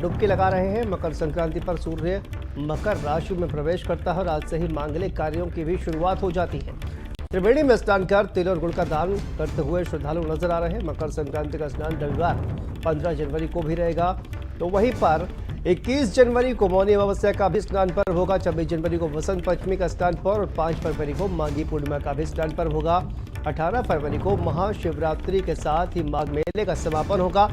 डुबकी लगा रहे हैं। मकर संक्रांति पर सूर्य मकर राशि में प्रवेश करता है और आज से ही मांगलिक कार्यों की भी शुरुआत हो जाती है। त्रिवेणी में स्नान कर तिल और गुड़ का दान करते हुए श्रद्धालु नजर आ रहे हैं। मकर संक्रांति का स्नान रविवार 15 जनवरी को भी रहेगा, तो वहीं पर 21 जनवरी को मौनी अमावस्या का भी स्नान पर्व होगा। 26 जनवरी को वसंत पंचमी का स्नान पर्व और 5 फरवरी को माघी पूर्णिमा का भी स्नान पर्व होगा। 18 फरवरी को महाशिवरात्रि के साथ ही माघ मेले का समापन होगा।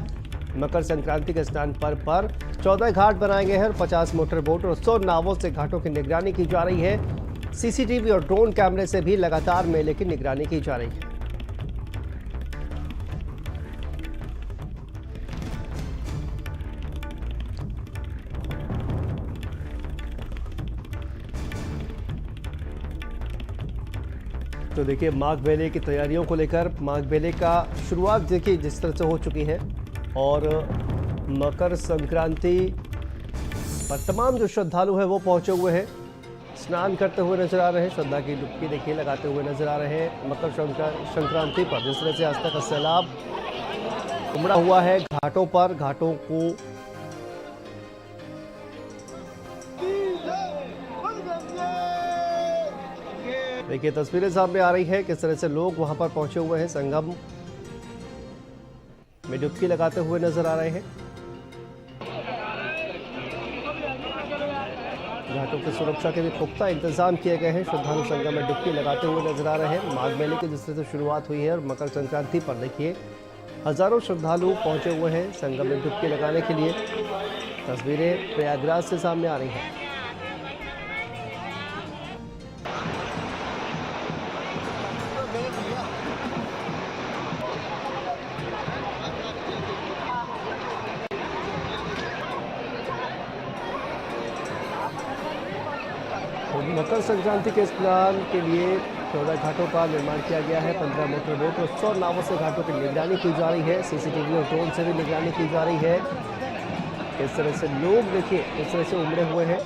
मकर संक्रांति के स्नान पर्व पर 14 घाट बनाए गए हैं और 50 मोटर बोट और 100 नावों से घाटों की निगरानी की जा रही है। सीसीटीवी और ड्रोन कैमरे से भी लगातार मेले की निगरानी की जा रही है। तो देखिए, माघ मेले की तैयारियों को लेकर माघ मेले का शुरुआत देखिए जिस तरह से हो चुकी है और मकर संक्रांति पर तमाम जो श्रद्धालु हैं वो पहुंचे हुए हैं, स्नान करते हुए नजर आ रहे हैं। श्रद्धा की डुबकी देखिए लगाते हुए नजर आ रहे हैं। मकर संक्रांति पर जिस तरह से आस्था का सैलाब उमड़ा हुआ है घाटों पर, घाटों को देखिए तस्वीरें सामने आ रही है किस तरह से लोग वहां पर पहुंचे हुए हैं। संगम में डुबकी लगाते हुए नजर आ रहे हैं। घाटों की सुरक्षा के भी पुख्ता इंतजाम किए गए हैं। श्रद्धालु संगम में डुबकी लगाते हुए नजर आ रहे हैं। माघ मेले की जिस तरह से शुरुआत हुई है और मकर संक्रांति पर देखिए हजारों श्रद्धालु पहुंचे हुए हैं संगम में डुबकी लगाने के लिए। तस्वीरें प्रयागराज से सामने आ रही हैं। मकर संक्रांति के स्नान के लिए 14 घाटों का निर्माण किया गया है। 15 मोटर बोट और 100 नावों से घाटों की निगरानी की जा रही है। सीसीटीवी और ड्रोन से भी निगरानी की जा रही है। इस तरह से लोग देखिए इस तरह से उमड़े हुए हैं।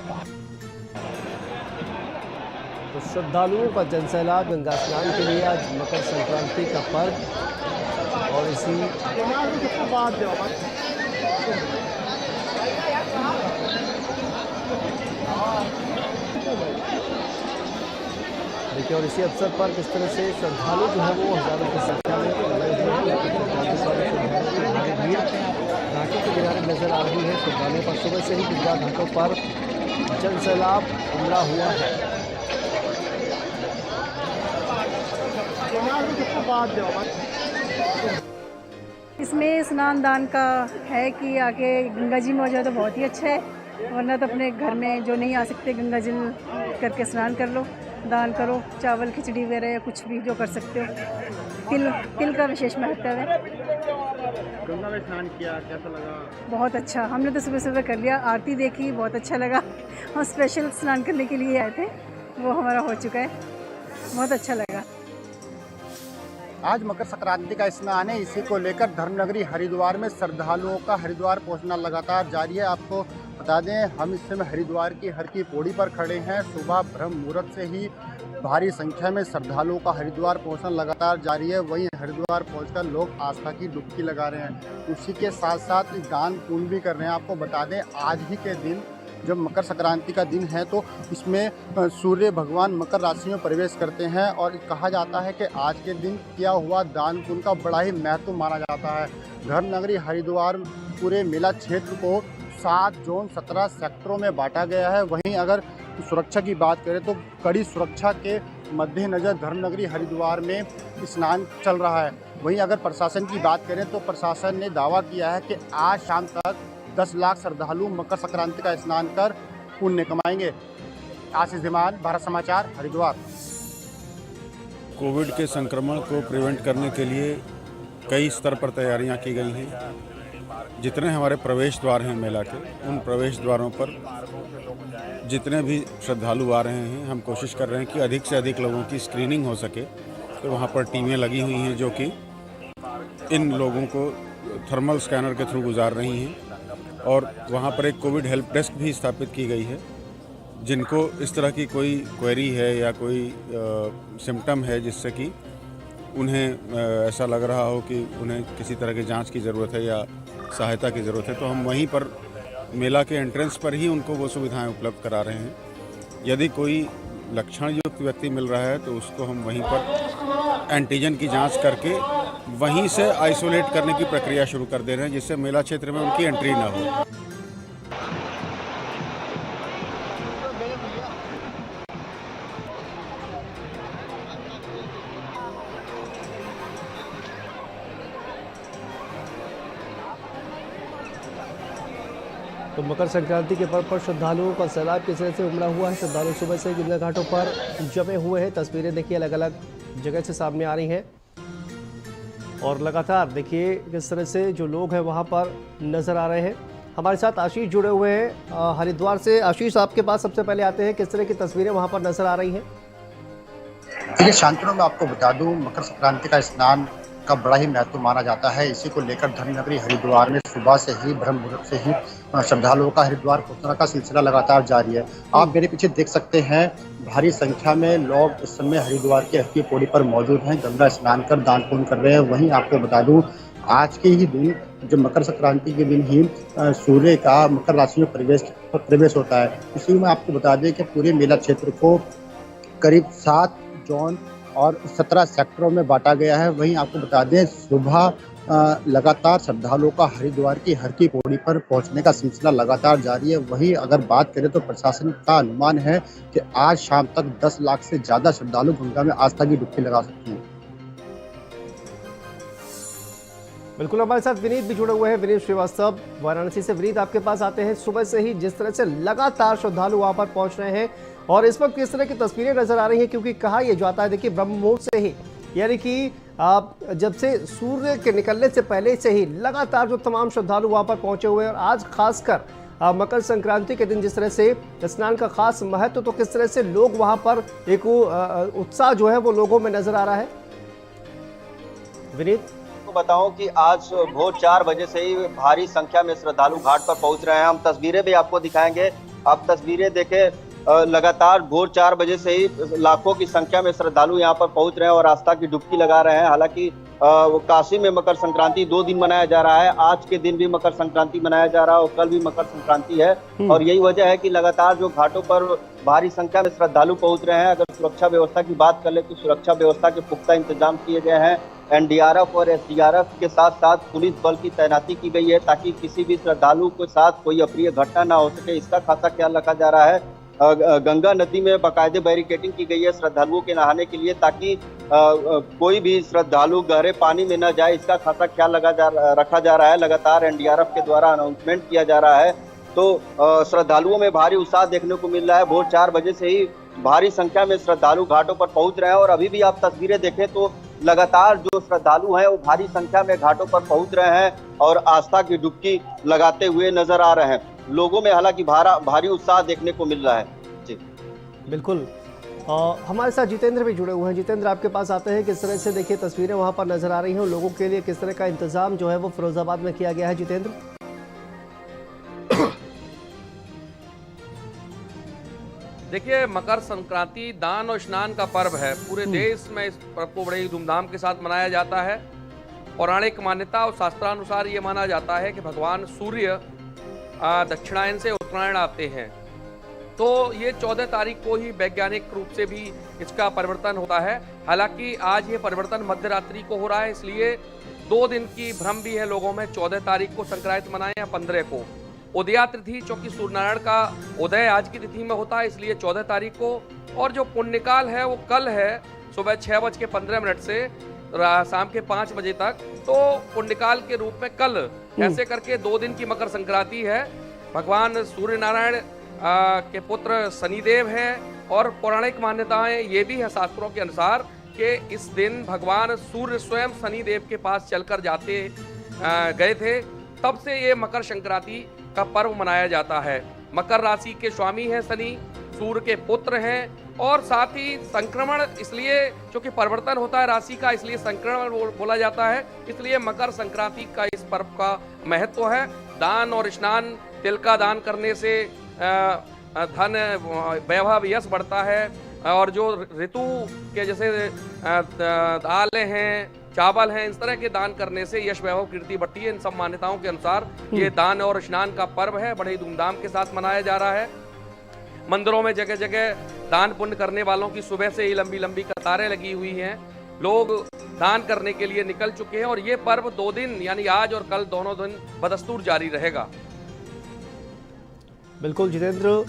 तो श्रद्धालुओं का जनसैलाब गंगा स्नान के लिए आज मकर संक्रांति का पर्व और इसी देखिए और इसी अवसर पर किस तरह से श्रद्धालु जो है वो हजारों की संख्या में भीड़ घाटों के किनारे नजर आ रही है। श्रद्धालुओं पर सुबह से ही गंगा घाटों पर जनसैलाब उमड़ा हुआ है। इसमें स्नान दान का है कि आके गंगा जी में हो जाए तो बहुत ही अच्छा है, वरना तो अपने घर में जो नहीं आ सकते गंगा जल करके स्नान कर लो, दान करो, चावल खिचड़ी वगैरह या कुछ भी जो कर सकते हो। तिल का विशेष महत्व है। गंगा में स्नान किया, कैसा लगा? बहुत अच्छा, हमने तो सुबह सुबह कर लिया, आरती देखी, बहुत अच्छा लगा। हम स्पेशल स्नान करने के लिए आए थे, वो हमारा हो चुका है, बहुत अच्छा लगा। आज मकर संक्रांति का स्नान है, इसी को लेकर धर्मनगरी हरिद्वार में श्रद्धालुओं का हरिद्वार पहुंचना लगातार जारी है। आपको बता दें, हम इस समय हरिद्वार की हर की पौड़ी पर खड़े हैं। सुबह ब्रह्म मुहूर्त से ही भारी संख्या में श्रद्धालुओं का हरिद्वार पहुंचना लगातार जारी है। वहीं हरिद्वार पहुंचकर लोग आस्था की डुबकी लगा रहे हैं, उसी के साथ साथ दान पुण्य भी कर रहे हैं। आपको बता दें, आज ही के दिन जब मकर संक्रांति का दिन है तो इसमें सूर्य भगवान मकर राशि में प्रवेश करते हैं और कहा जाता है कि आज के दिन किया हुआ दान पुण्य का बड़ा ही महत्व माना जाता है। धर्मनगरी हरिद्वार पूरे मेला क्षेत्र को 7 जोन 17 सेक्टरों में बांटा गया है। वहीं अगर सुरक्षा की बात करें तो कड़ी सुरक्षा के मद्देनज़र धर्मनगरी हरिद्वार में स्नान चल रहा है। वहीं अगर प्रशासन की बात करें तो प्रशासन ने दावा किया है कि आज शाम तक 10 लाख श्रद्धालु मकर संक्रांति का स्नान कर पुण्य कमाएंगे। आशीष धीमान, भारत समाचार, हरिद्वार। कोविड के संक्रमण को प्रिवेंट करने के लिए कई स्तर पर तैयारियां की गई हैं। जितने हमारे प्रवेश द्वार हैं मेला के, उन प्रवेश द्वारों पर जितने भी श्रद्धालु आ रहे हैं, हम कोशिश कर रहे हैं कि अधिक से अधिक लोगों की स्क्रीनिंग हो सके। तो वहाँ पर टीमें लगी हुई हैं जो कि इन लोगों को थर्मल स्कैनर के थ्रू गुजार रही हैं और वहाँ पर एक कोविड हेल्प डेस्क भी स्थापित की गई है। जिनको इस तरह की कोई क्वेरी है या कोई सिम्टम है जिससे कि उन्हें ऐसा लग रहा हो कि उन्हें किसी तरह की जांच की ज़रूरत है या सहायता की ज़रूरत है, तो हम वहीं पर मेला के एंट्रेंस पर ही उनको वो सुविधाएं उपलब्ध करा रहे हैं। यदि कोई लक्षण युक्त व्यक्ति मिल रहा है तो उसको हम वहीं पर एंटीजन की जांच करके वहीं से आइसोलेट करने की प्रक्रिया शुरू कर दे रहे हैं, जिससे मेला क्षेत्र में उनकी एंट्री ना हो। तो मकर संक्रांति के पर्व पर श्रद्धालुओं का सैलाब किस तरह से उमड़ा हुआ है। श्रद्धालु सुबह से गंगा घाटों पर जमे हुए हैं। तस्वीरें देखिए अलग अलग जगह से सामने आ रही हैं और लगातार देखिए किस तरह से जो लोग हैं वहां पर नजर आ रहे हैं। हमारे साथ आशीष जुड़े हुए हैं हरिद्वार से। आशीष, आपके पास सबसे पहले आते हैं, किस तरह की तस्वीरें वहां पर नजर आ रही हैं? देखिए शांतनु, मैं आपको बता दूं, मकर संक्रांति का स्नान का बड़ा ही महत्व माना जाता है। इसी को लेकर धर्मनगरी हरिद्वार में सुबह से ही ब्रह्म मुहूर्त से ही श्रद्धालुओं का हरिद्वार पहुंचने का सिलसिला लगातार जारी है। आप मेरे पीछे देख सकते हैं, भारी संख्या में लोग इस समय हरिद्वार की हर की पौड़ी पर मौजूद हैं, गंगा स्नान कर दान पुण्य कर रहे हैं। वहीं आपको बता दूं, आज के ही दिन, जो मकर संक्रांति के दिन ही सूर्य का मकर राशि में प्रवेश होता है। इसी में आपको बता दें कि पूरे मेला क्षेत्र को करीब 7 जोन और 17 सेक्टरों में बांटा गया है। वहीं आपको बता दें, सुबह लगातार श्रद्धालुओं का हरिद्वार की हर की पौड़ी पर पहुंचने का सिलसिला लगातार जारी है। वहीं अगर बात करें तो प्रशासन का अनुमान है कि आज शाम तक 10 लाख से ज्यादा श्रद्धालु गंगा में आस्था की डुबकी लगा सकते हैं। बिल्कुल, हमारे साथ विनीत भी जुड़े हुए हैं। विनीत श्रीवास्तव वाराणसी से। विनीत, आपके पास आते हैं। सुबह से ही जिस तरह से लगातार श्रद्धालु वहां पर पहुंच रहे हैं और इस वक्त किस तरह की तस्वीरें नजर आ रही हैं, क्योंकि कहा यह जाता है, देखिए ब्रह्म मुहूर्त से ही, यानी कि आप जब से सूर्य के निकलने से पहले से ही लगातार जो तमाम श्रद्धालु वहां पर पहुंचे हुए हैं और आज खासकर मकर संक्रांति के दिन जिस तरह से स्नान का खास महत्व, तो किस तरह से लोग वहां पर एक उत्साह जो है वो लोगों में नजर आ रहा है। विनीत, बताऊं कि आज भोर 4 बजे से ही भारी संख्या में श्रद्धालु घाट पर पहुंच रहे हैं। हम तस्वीरें भी आपको दिखाएंगे, आप तस्वीरें देखें। लगातार भोर 4 बजे से ही लाखों की संख्या में श्रद्धालु यहां पर पहुंच रहे हैं और आस्था की डुबकी लगा रहे हैं। हालांकि काशी में मकर संक्रांति 2 दिन मनाया जा रहा है। आज के दिन भी मकर संक्रांति मनाया जा रहा है और कल भी मकर संक्रांति है और यही वजह है कि लगातार जो घाटों पर भारी संख्या में श्रद्धालु पहुंच रहे हैं। अगर सुरक्षा व्यवस्था की बात कर ले तो सुरक्षा व्यवस्था के पुख्ता इंतजाम किए गए हैं। एनडीआरएफ और एसडीआरएफ के साथ साथ पुलिस बल की तैनाती की गई है ताकि किसी भी श्रद्धालु के साथ कोई अप्रिय घटना ना हो सके, इसका खासा ख्याल रखा जा रहा है। गंगा नदी में बाकायदे बैरिकेडिंग की गई है श्रद्धालुओं के नहाने के लिए, ताकि कोई भी श्रद्धालु गहरे पानी में न जाए, इसका खासा ख्याल रखा जा रहा है। लगातार एनडीआरएफ के द्वारा अनाउंसमेंट किया जा रहा है। तो श्रद्धालुओं में भारी उत्साह देखने को मिल रहा है। भोर 4 बजे से ही भारी संख्या में श्रद्धालु घाटों पर पहुंच रहे हैं और अभी भी आप तस्वीरें देखें तो लगातार जो श्रद्धालु हैं वो भारी संख्या में घाटों पर पहुंच रहे हैं और आस्था की डुबकी लगाते हुए नजर आ रहे हैं। लोगों में हालांकि भारी उत्साह देखने को मिल रहा है। जी बिल्कुल, हमारे साथ जितेंद्र भी जुड़े हुए हैं। जितेंद्र, आपके पास आते हैं, किस तरह से देखिए तस्वीरें वहां पर नजर आ रही हैं, लोगों के लिए किस तरह का इंतजाम जो है वो फिरोजाबाद में किया गया है। जितेंद्र, देखिए, मकर संक्रांति दान और स्नान का पर्व है। पूरे देश में इस पर्व को बड़े धूमधाम के साथ मनाया जाता है। पौराणिक मान्यता और शास्त्रानुसार ये माना जाता है कि भगवान सूर्य दक्षिणायन से उत्तरायण आते हैं, तो ये 14 तारीख को ही वैज्ञानिक रूप से भी इसका परिवर्तन होता है। हालांकि आज ये परिवर्तन मध्य रात्रि को हो रहा है, इसलिए 2 दिन की भ्रम भी है लोगों में। 14 तारीख को संक्रांति मनाएं या 15 को। उदया तिथि, चूंकि सूर्यनारायण का उदय आज की तिथि में होता है, इसलिए 14 तारीख को। और जो पुण्यकाल है वो कल है, सुबह 6:15 से शाम के 5 बजे तक। तो पुण्यकाल के रूप में कल ऐसे करके 2 दिन की मकर संक्रांति है। भगवान सूर्य नारायण के पुत्र शनिदेव हैं और पौराणिक मान्यताएं ये भी है शास्त्रों के अनुसार कि इस दिन भगवान सूर्य स्वयं शनिदेव के पास चलकर गए थे। तब से ये मकर संक्रांति का पर्व मनाया जाता है। मकर राशि के स्वामी हैं शनि, सूर्य के पुत्र हैं और साथ ही संक्रमण, इसलिए क्योंकि परिवर्तन होता है राशि का, इसलिए संक्रमण बोला जाता है। इसलिए मकर संक्रांति का इस पर्व का महत्व है। दान और स्नान, तिल का दान करने से धन वैभव यश बढ़ता है और जो ऋतु के जैसे दालें हैं, चावल हैं, इस तरह के दान करने से यश वैभव कीर्ति बढ़ती है। इन सब मान्यताओं के अनुसार ये दान और स्नान का पर्व है, बड़े धूमधाम के साथ मनाया जा रहा है। मंदिरों में जगह जगह दान पुण्य करने वालों की सुबह से ही लंबी लंबी कतारें लगी हुई हैं। लोग दान करने के लिए निकल चुके हैं और ये पर्व 2 दिन यानी आज और कल दोनों दिन बदस्तूर जारी रहेगा। बिल्कुल जितेंद्र,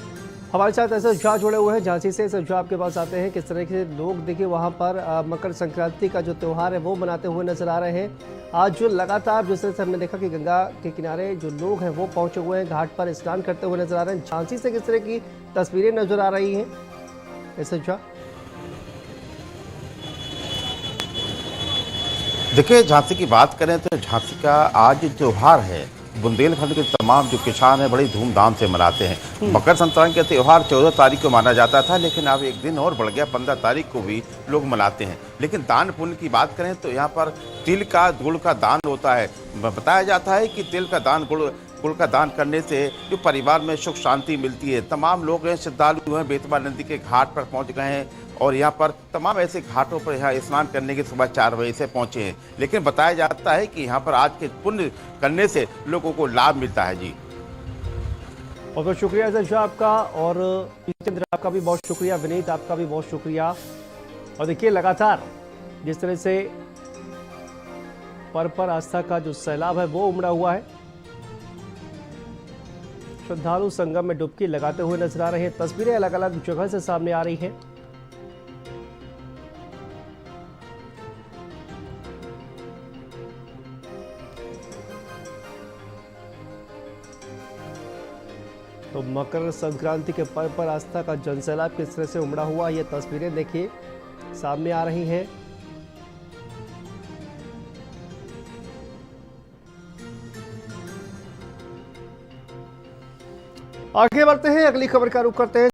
हमारे साथ ऐसे शाह जुड़े हुए हैं झांसी से। सर आपके पास आते हैं, किस तरह के लोग देखिए वहाँ पर मकर संक्रांति का जो त्यौहार है वो मनाते हुए नजर आ रहे हैं। आज जो लगातार जिस तरह से हमने देखा कि गंगा के किनारे जो लोग हैं वो पहुंचे हुए हैं, घाट पर स्नान करते हुए नजर आ रहे हैं। झांसी से किस तरह की तस्वीरें नजर आ रही हैं ऐसे शाह? देखिए, झांसी की बात करें तो झांसी का आज त्योहार है बुंदेलखंड के तमाम जो किसान हैं बड़ी धूमधाम से मनाते हैं। मकर संक्रांति का त्यौहार 14 तारीख को माना जाता था, लेकिन अब एक दिन और बढ़ गया, 15 तारीख को भी लोग मनाते हैं। लेकिन दान पुण्य की बात करें तो यहाँ पर तिल का गुड़ का दान होता है। बताया जाता है कि तिल का दान गुड़ का दान करने से जो परिवार में सुख शांति मिलती है। तमाम लोग हैं, श्रद्धालु हैं, बेतवा नदी के घाट पर पहुँच गए हैं और यहाँ पर तमाम ऐसे घाटों पर यहाँ स्नान करने के सुबह 4 बजे से पहुंचे हैं। लेकिन बताया जाता है कि यहाँ पर आज के पुण्य करने से लोगों को लाभ मिलता है। जी बहुत बहुत शुक्रिया अजय शाह आपका, और जितेंद्र आपका भी बहुत शुक्रिया, विनीत आपका भी बहुत शुक्रिया। और देखिए लगातार जिस तरह से पर आस्था का जो सैलाब है वो उमड़ा हुआ है। श्रद्धालु संगम में डुबकी लगाते हुए नजर आ रहे हैं। तस्वीरें अलग अलग जगह से सामने आ रही हैं। तो मकर संक्रांति के पर्व पर आस्था का जनसैलाब किस तरह से उमड़ा हुआ, ये तस्वीरें देखिए सामने आ रही हैं। आगे बढ़ते हैं, अगली खबर का रुख करते हैं।